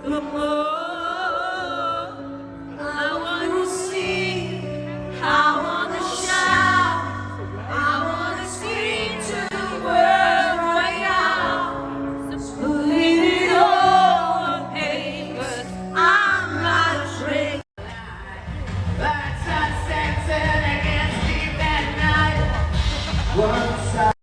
The more I wanna sing, I wanna shout, I wanna scream to the world right now. Putting it all on paper, I'm not afraid. Birds are dancing against sleep at night. Once I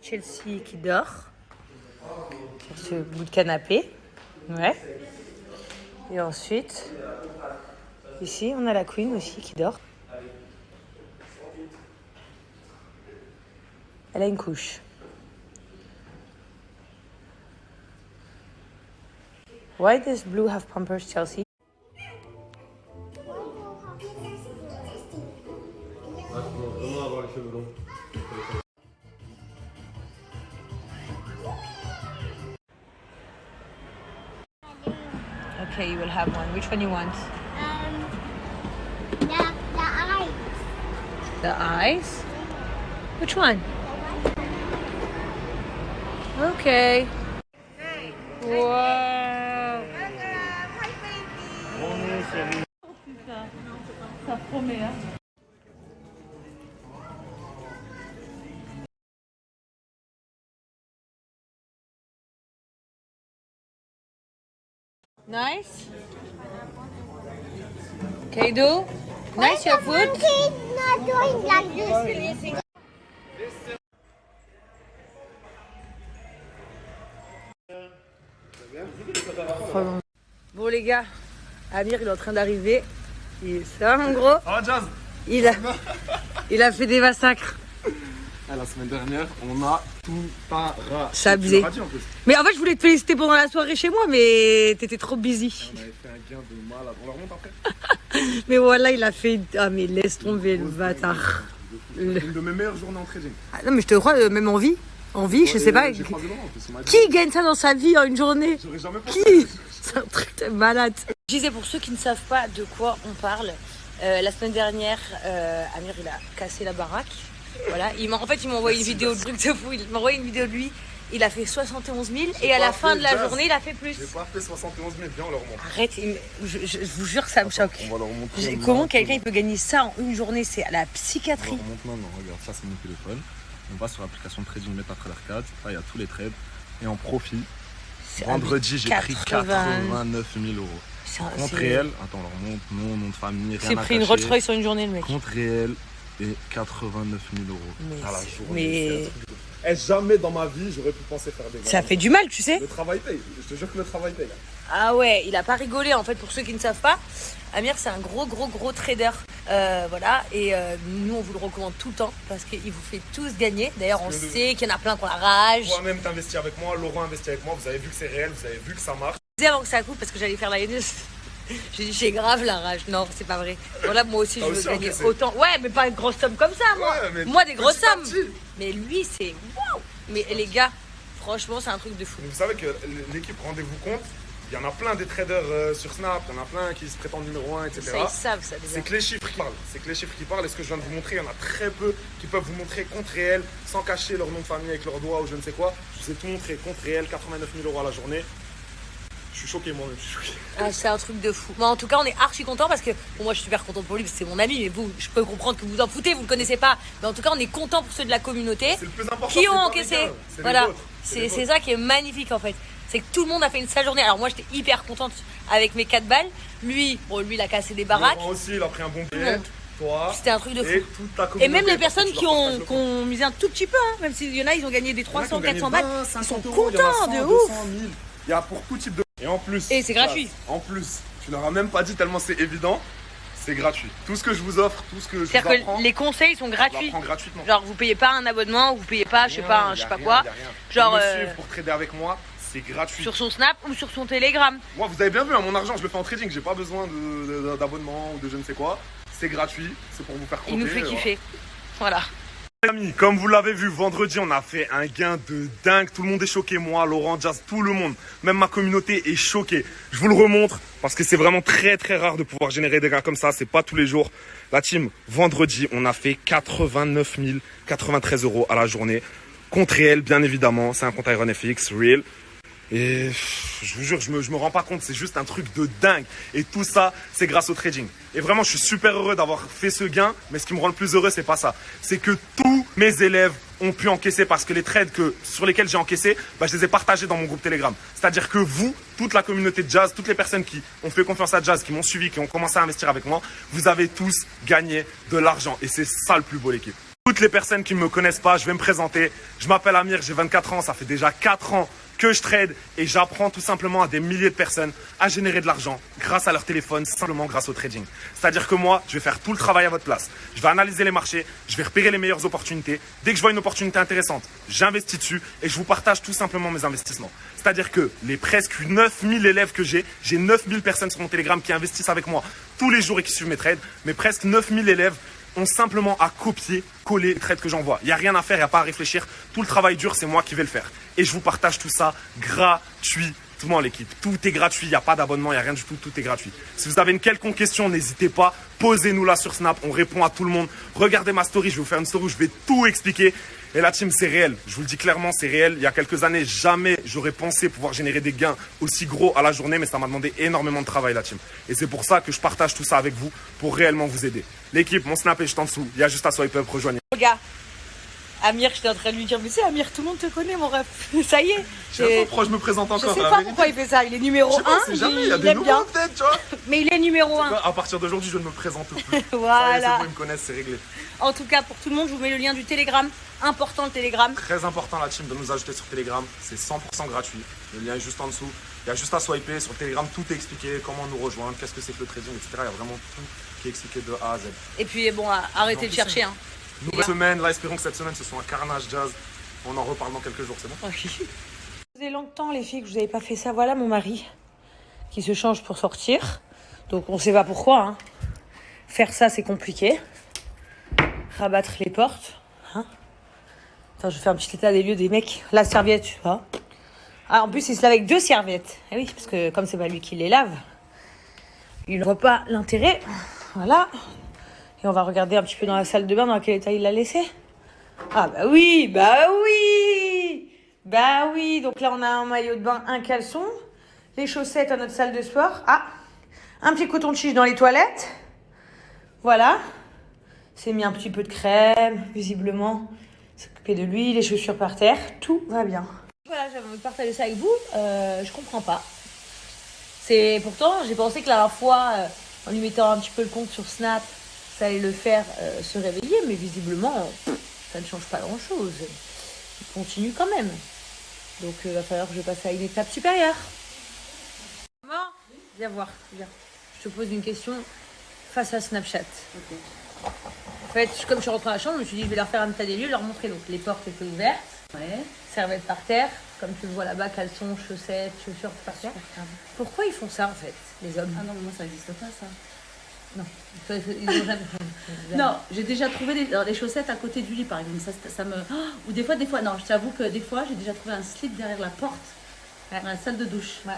Chelsea qui dort sur ce bout de canapé. Ouais. Et ensuite, ici, on a la Queen aussi qui dort. Elle a une couche. Why does Blue have pampers, Chelsea? Okay, you will have one. Which one you want? The eyes. The eyes? Which one? Okay. Wow. Ça promet, hein? Nice. Kaido, nice your food. Monkey not doing like this. Bon les gars, Amir il est en train d'arriver. Ça va mon gros? Jazz. Il a fait des massacres. La semaine dernière, on a tout arraché. C'est abusé. Mais en fait, je voulais te féliciter pendant la soirée chez moi, mais t'étais trop busy. On avait fait un gain de malade. On la remonte après. Mais voilà, il a fait. Ah, mais laisse tomber le bâtard. Une de mes meilleures journées en trading. Ah, non, mais je te crois, même en vie. En vie, je sais pas. J'ai croisé Laurent en plus. Il m'a dit, Qui gagne ça dans sa vie en une journée? j'aurais jamais pensé. Qui? C'est un truc de malade. Je disais pour ceux qui ne savent pas de quoi on parle, la semaine dernière, Amir il a cassé la baraque. Voilà, il m'a envoyé une vidéo de truc de fou. Il m'a envoyé une vidéo de lui. Il a fait 71 000 et à la fin de la journée, il a fait plus. J'ai pas fait 71 000, viens on leur montre. Arrête, je vous jure que ça me choque. On va leur montrer. Comment quelqu'un il peut gagner ça en une journée? C'est à la psychiatrie. On leur montre maintenant, regarde, ça c'est mon téléphone. On va sur l'application de trading MetaTrader 4. Là il y a tous les trades. Et en profit, vendredi j'ai pris 89 000 euros. Compte réel, attends, on leur montre nom de famille, rien C'est à pris une cacher. Rolls Royce en une journée le mec. Compte réel et 89 000 euros à la Mais journée. Jamais dans ma vie j'aurais pu penser faire des ventes. ça fait du mal, tu sais. Le travail paye, je te jure que le travail paye. Ah ouais, il a pas rigolé en fait. Pour ceux qui ne savent pas, Amir c'est un gros trader. Voilà, et nous on vous le recommande tout le temps parce qu'il vous fait tous gagner. D'ailleurs, on sait qu'il y en a plein qui ont la rage. Toi-même t'investis avec moi, Laurent investit avec moi, vous avez vu que c'est réel, vous avez vu que ça marche. Je disais avant que ça coupe parce que j'allais faire la haineuse. J'ai dit, j'ai grave la rage. Non, c'est pas vrai. Voilà, moi aussi, je veux gagner encaissé. autant. Ouais, mais pas une grosse somme comme ça, moi. Ouais, Moi, des grosses petit à sommes. petit. Mais lui, c'est waouh. Mais les gars, franchement, c'est un truc de fou. Mais vous savez que l'équipe, rendez-vous compte, il y en a plein des traders sur Snap, il y en a plein qui se prétendent numéro 1, etc. Ça, ils savent ça déjà. C'est que les chiffres qui parlent. C'est que les chiffres qui parlent. Et ce que je viens de vous montrer, il y en a très peu qui peuvent vous montrer compte réel, sans cacher leur nom de famille avec leurs doigts ou je ne sais quoi. Je vous ai tout montré, compte réel, 89 000 euros à la journée. Je suis choqué moi-même, je suis choqué. Ah, c'est un truc de fou. Bon, en tout cas, on est archi content parce que bon, moi, je suis super contente pour lui parce que c'est mon ami. Mais vous, je peux comprendre que vous vous en foutez, vous le connaissez pas. Mais en tout cas, on est content pour ceux de la communauté C'est le plus important. qui ont c'est pas encaissé. les gars, c'est Voilà, les vôtres, c'est les vôtres. ça qui est magnifique en fait. C'est que tout le monde a fait une sale journée. Alors moi, j'étais hyper contente avec mes 4 balles. Lui, lui, il a cassé des baraques. Laurent aussi, il a pris un bon le billet. monde. Toi. C'était un truc de fou. Et toute ta Et communauté. même les personnes Tu qui leur ont, partages le qui ont misé un tout petit peu, hein, même s'il y en a, ils ont gagné des Il y en a qui 300, ont gagné 400 balles. 20, Ils 50 sont euros, il y en a contents 100, de 200, ouf. 1000. Il y a pour tout type de. Et en plus. Et c'est gratuit. En plus, tu leur as même pas dit tellement c'est évident. C'est gratuit. Tout ce que je vous offre, tout ce que je vous C'est-à-dire apprends, que les conseils sont je gratuits. l'apprends gratuitement. Genre, vous payez pas un abonnement, vous payez pas, je sais pas, je sais pas quoi. Genre, Pour me suivre, pour trader avec moi, c'est gratuit. sur son Snap ou sur son Telegram. Moi, vous avez bien vu, hein, mon argent, je le fais en trading. J'ai pas besoin d'abonnement ou de je ne sais quoi. C'est gratuit. C'est pour vous faire croquer. Il nous fait kiffer. Voilà. Les amis, comme vous l'avez vu, vendredi, on a fait un gain de dingue. Tout le monde est choqué, moi, Laurent, Jazz, tout le monde. Même ma communauté est choquée. Je vous le remontre parce que c'est vraiment très très rare de pouvoir générer des gains comme ça. C'est pas tous les jours. La team, vendredi, on a fait 89 093 euros à la journée. Compte réel, bien évidemment. C'est un compte IronFX, real. Et je vous jure, je me rends pas compte, c'est juste un truc de dingue. Et tout ça, c'est grâce au trading. Et vraiment, je suis super heureux d'avoir fait ce gain. Mais ce qui me rend le plus heureux, c'est pas ça. C'est que tous mes élèves ont pu encaisser parce que les trades sur lesquels j'ai encaissé, je les ai partagés dans mon groupe Telegram. C'est-à-dire que vous, toute la communauté de Jazz, toutes les personnes qui ont fait confiance à Jazz, qui m'ont suivi, qui ont commencé à investir avec moi, vous avez tous gagné de l'argent. Et c'est ça le plus beau, l'équipe. Toutes les personnes qui ne me connaissent pas, je vais me présenter. Je m'appelle Amir, j'ai 24 ans, ça fait déjà 4 ans que je trade et j'apprends tout simplement à des milliers de personnes à générer de l'argent grâce à leur téléphone, simplement grâce au trading. C'est-à-dire que moi, je vais faire tout le travail à votre place. Je vais analyser les marchés, je vais repérer les meilleures opportunités. Dès que je vois une opportunité intéressante, j'investis dessus et je vous partage tout simplement mes investissements. C'est-à-dire que les presque 9000 élèves que j'ai 9000 personnes sur mon Telegram qui investissent avec moi tous les jours et qui suivent mes trades, mais presque 9000 élèves ont simplement à copier, coller les trades que j'envoie. Il n'y a rien à faire, il n'y a pas à réfléchir. Tout le travail dur, c'est moi qui vais le faire. Et je vous partage tout ça gratuitement, l'équipe. Tout est gratuit, il n'y a pas d'abonnement, il n'y a rien du tout, tout est gratuit. Si vous avez une quelconque question, n'hésitez pas, posez-nous là sur Snap, on répond à tout le monde. Regardez ma story, je vais vous faire une story où je vais tout expliquer. Et la team, c'est réel. Je vous le dis clairement, c'est réel. Il y a quelques années, jamais j'aurais pensé pouvoir générer des gains aussi gros à la journée, mais ça m'a demandé énormément de travail, la team. Et c'est pour ça que je partage tout ça avec vous, pour réellement vous aider. L'équipe, mon Snap est juste en dessous. Il y a juste à swipe up, rejoignez. Regarde, Amir, j'étais en train de lui dire, mais c'est Amir, tout le monde te connaît, mon ref. Ça y est. Je sais pas pourquoi je me présente Je encore. sais la pas vérité. pourquoi il fait ça. Il est numéro Je sais pas, 1. c'est jamais, il y a des aime bien. nouveaux peut-être, tu vois. Mais il est numéro 1. À partir d'aujourd'hui, je ne me présente plus. Ça y est, c'est Voilà. bon, ils me connaissent, c'est réglé. En tout cas, pour tout le monde, je vous mets le lien du Telegram. Important le Telegram. Très important, la team, de nous ajouter sur Telegram. C'est 100% gratuit. Le lien est juste en dessous. Il y a juste à swiper. Sur Telegram, tout est expliqué. Comment nous rejoindre, qu'est-ce que c'est que le trading, etc. Il y a vraiment tout qui est expliqué de A à Z. Et puis, bon, arrêtez de chercher. Hein. Nouvelle semaine, là, espérons que cette semaine, ce soit un carnage Jazz. On en reparle dans quelques jours, c'est bon? Ça faisait longtemps, les filles, que je vous avais pas fait ça. Voilà mon mari qui se change pour sortir. Donc, on sait pas pourquoi. Hein. Faire ça, c'est compliqué. Rabattre les portes. Hein. Attends, je fais un petit état des lieux des mecs. La serviette, tu vois. Ah, en plus, il se lave avec 2 serviettes. Eh oui, parce que comme c'est pas lui qui les lave, il ne voit pas l'intérêt. Voilà. Et on va regarder un petit peu dans la salle de bain dans quel état il l'a laissé. Ah bah oui, bah oui. Bah oui, donc là on a un maillot de bain, un caleçon, les chaussettes à notre salle de sport. Ah, un petit coton de tige dans les toilettes. Voilà. C'est mis un petit peu de crème, visiblement. S'occuper de lui, les chaussures par terre. Tout va bien. Voilà, j'avais envie de partager ça avec vous. Je comprends pas. C'est pourtant, j'ai pensé que la dernière fois, en lui mettant un petit peu le compte sur Snap, ça allait le faire se réveiller, mais visiblement, ça ne change pas grand-chose. Il continue quand même. Donc, il va falloir que je passe à une étape supérieure. Maman, viens voir, viens. Je te pose une question face à Snapchat. Ok. En fait, comme je suis rentrée à la chambre, je me suis dit, je vais leur faire un état des lieux, leur montrer. Donc, les portes étaient ouvertes, Ouais. serviettes par terre, comme tu le vois là-bas, caleçons, chaussettes, chaussures par terre. Pourquoi ils font ça, en fait, les hommes? Ah non, mais moi ça n'existe pas ça. Non, ils ont jamais fait. Non, j'ai déjà trouvé les chaussettes à côté du lit par exemple. Ça me. Ou des fois, non, je t'avoue que des fois j'ai déjà trouvé un slip derrière la porte, dans la salle de douche. Ouais.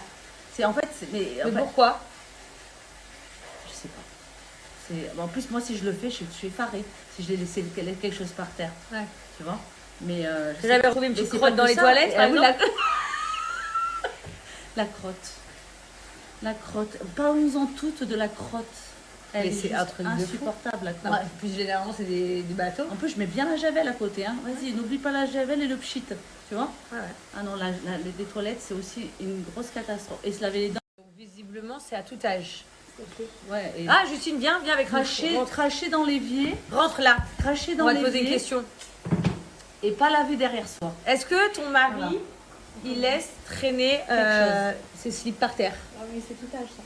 C'est en fait. Mais Mais pourquoi? je sais pas. En plus, moi si je le fais, je suis effarée. Si je l'ai laissé quelque chose par terre. Ouais. Tu vois. Mais. J'ai jamais retrouvé une mais petite c'est crotte pas dans que les ça. toilettes, par Ah oui, exemple. la crotte. La crotte. Parlons-en toutes de la crotte. Elle Mais est c'est juste un truc de fou. insupportable, la crotte. Ouais, plus généralement, c'est des bateaux. En plus, je mets bien la javel à côté. Hein. Vas-y, n'oublie pas la javel et le pchit. Tu vois? Ouais, ouais. Ah non, les toilettes, c'est aussi une grosse catastrophe. Et se laver les dents. Donc, visiblement, c'est à tout âge. Ouais, et Ah, Justine, viens avec nous. cracher dans l'évier. Rentre là. Cracher On dans va te poser une l'évier. question. Et pas laver derrière soi. Est-ce que ton mari, Voilà. il laisse traîner chose. ses slips par terre? Ah oui, c'est tout âge ça.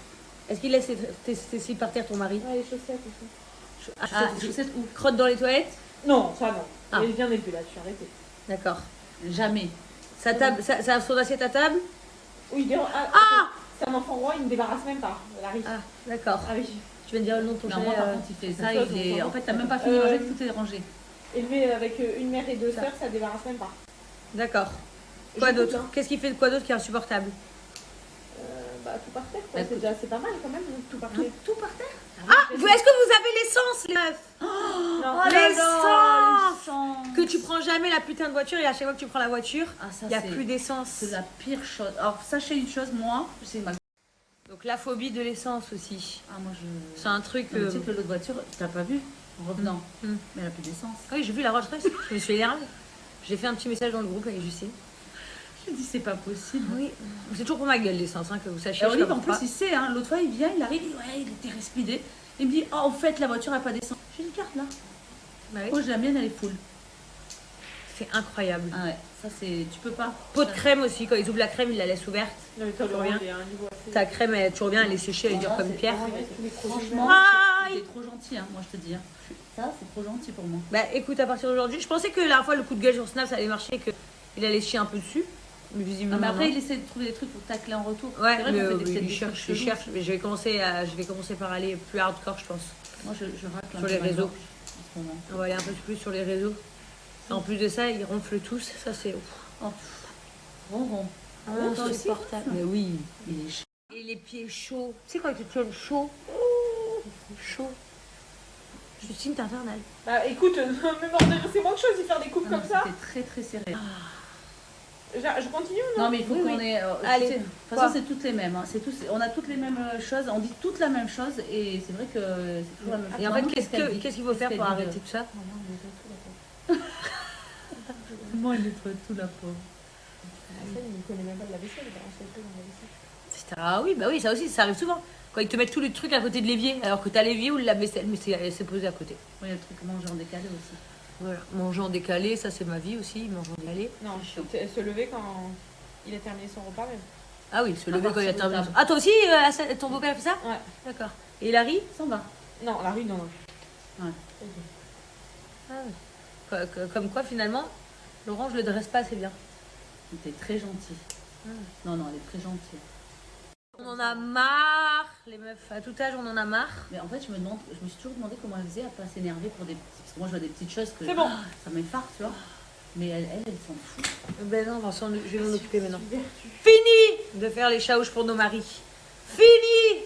Est-ce qu'il laisse tes slips par terre, ton mari? Ouais, les chaussettes aussi. Ah, chaussettes où? Crotte dans les toilettes? Non, ça non. Ah. Il vient plus là-dessus, arrêtez. D'accord. Jamais. Sa table, son assiette à table? Oui, il Ah c'est un enfant roi, il ne débarrasse même pas. Elle arrive. Ah, d'accord. Ah oui. Tu viens de dire le nom de ton Non, chien, moi, par contre, il fait ça. chose, Il est... on En fait, t'as même pas fini de manger, tout est rangé. Élevé avec une mère et deux sœurs, ça débarrasse même pas. D'accord. Quoi J'écoute, d'autre? hein. Qu'est-ce qu'il fait de quoi d'autre qui est insupportable? Bah, tout par terre, quoi. Bah, C'est pas mal quand même, tout par terre. Tout par terre. Ah, est-ce que vous avez l'essence, les meufs? Non, Oh l'essence là là, l'essence. Que tu prends jamais la putain de voiture et à chaque fois que tu prends la voiture, Ah, ça, il n'y a c'est- plus d'essence. C'est la pire chose. Alors, sachez une chose, moi, c'est ma. Donc la phobie de l'essence aussi. Ah, moi, je. C'est un truc. Non, mais tu sais que l'autre voiture, tu t'as pas vu en revenant. Mm. Mais elle a plus d'essence. Oui, j'ai vu la Rolls-Royce. Je me suis énervée. J'ai fait un petit message dans le groupe avec Justine. Je dis, c'est pas possible. Oui. C'est toujours pour ma gueule l'essence, hein, que vous sachiez. Et Olive, je en comprends plus, il sait, hein, l'autre fois, il vient, il arrive, il dit, ouais, il était speedé. Il me dit, oh, en fait, la voiture n'a pas d'essence. J'ai une carte là. Bah oui. Oh, j'ai la mienne, elle est full. C'est incroyable. Ah ouais, ça c'est. Tu peux pas. Pot de crème aussi, quand ils ouvrent la crème, ils la laissent ouverte. Non, mais toi, Toujours Laurent, bien. il est à un niveau assez. Ta crème, elle, tu reviens, elle est séchée, elle est dure Voilà, comme c'est- pierre. Franchement, Aïe. c'est trop gentil, hein, moi je te dis. Hein. Ça, c'est trop gentil pour moi. Bah écoute, à partir d'aujourd'hui, je pensais que la dernière fois, le coup de gueule sur Snap, ça allait marcher, qu'il allait chier un peu dessus. Mais visiblement. Non, mais après, non. il essaie de trouver des trucs pour tacler en retour. Ouais, C'est vrai mais qu'on fait peut-être il des cherche, trucs il chelous. cherche. Mais je vais commencer par aller plus hardcore, je pense. Moi, je racle un Sur peu les ma réseaux. gorge en ce moment. On va aller un peu plus sur les réseaux. En plus de ça, ils ronflent tous. Ça, c'est Oh, ronron. toi aussi, insupportable. Mais oui. Il est chaud. Et les pieds chauds. Tu sais, quand ils te tiennent chaud. Chaud. Justine, t'es infernale. Bah écoute, même c'est moins de choses de faire des coupes Non, comme ça. C'était très très serré. Je continue ou non? Non, mais il faut Oui, qu'on oui. ait. Allez, tu sais, de toute quoi façon, c'est toutes les mêmes. Hein. On a toutes les mêmes choses. On dit toutes la même chose. Et c'est vrai que c'est toujours la même chose. Et en fait, Maman, qu'est-ce qu'il faut faire pour arrêter tout ça? Moi, elle nettoie tout la pauvre. Il ne connaît même pas de la vaisselle, il balance les peu dans la vaisselle. Ah oui, bah oui, ça aussi, ça arrive souvent. Quand ils te mettent tous les trucs à côté de l'évier, alors que t'as l'évier ou la vaisselle, mais c'est posé à côté. Oui, il y a le truc manger en décalé aussi. Voilà. Manger en décalé, ça c'est ma vie aussi, manger en décalé. Non, se lever quand il a terminé son repas même. Ah oui, se lever quand il a partir de terminé. table. Ah, toi aussi, ton vocal a fait ça? Ouais. D'accord. Et Larry? Ça va. Non, la rue, non. Ouais. Ah oui. Comme quoi, finalement, Laurent, je le dresse pas assez bien. T'es très gentil. Non, non, elle est très gentille. On en a marre, les meufs. À tout âge, on en a marre. Mais en fait, je me suis toujours demandé comment elle faisait à pas s'énerver pour des petits. Parce que moi, je vois des petites choses que. C'est bon. Ça m'effare, tu vois. Mais elle s'en fout. Ben non, Vincent, je vais m'en occuper maintenant. Fini de faire les chaouches pour nos maris. Fini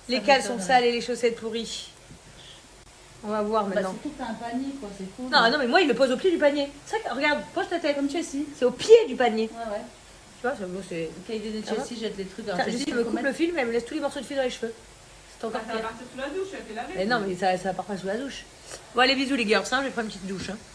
les caleçons m'étonne. sales et les chaussettes pourries. On va voir Bah, maintenant. surtout que t'as un panier, quoi, c'est cool. Non, non, mais moi, il le pose au pied du panier. C'est ça que, regarde, pose ta tête. Comme Chelsea. C'est au pied du panier. Ouais, ouais. Tu vois, c'est. Cahier de Ah ouais. Chelsea jette les trucs. Alors, Tiens, Chelsea, Justine il me faut coupe le mettre- film et elle me laisse tous les morceaux de fil dans les cheveux. C'est encore pire. partir sous la douche, elle fait laver. Mais non, mais ça part pas sous la douche. Bon, allez, bisous les girls, hein, je vais prendre une petite douche. Hein.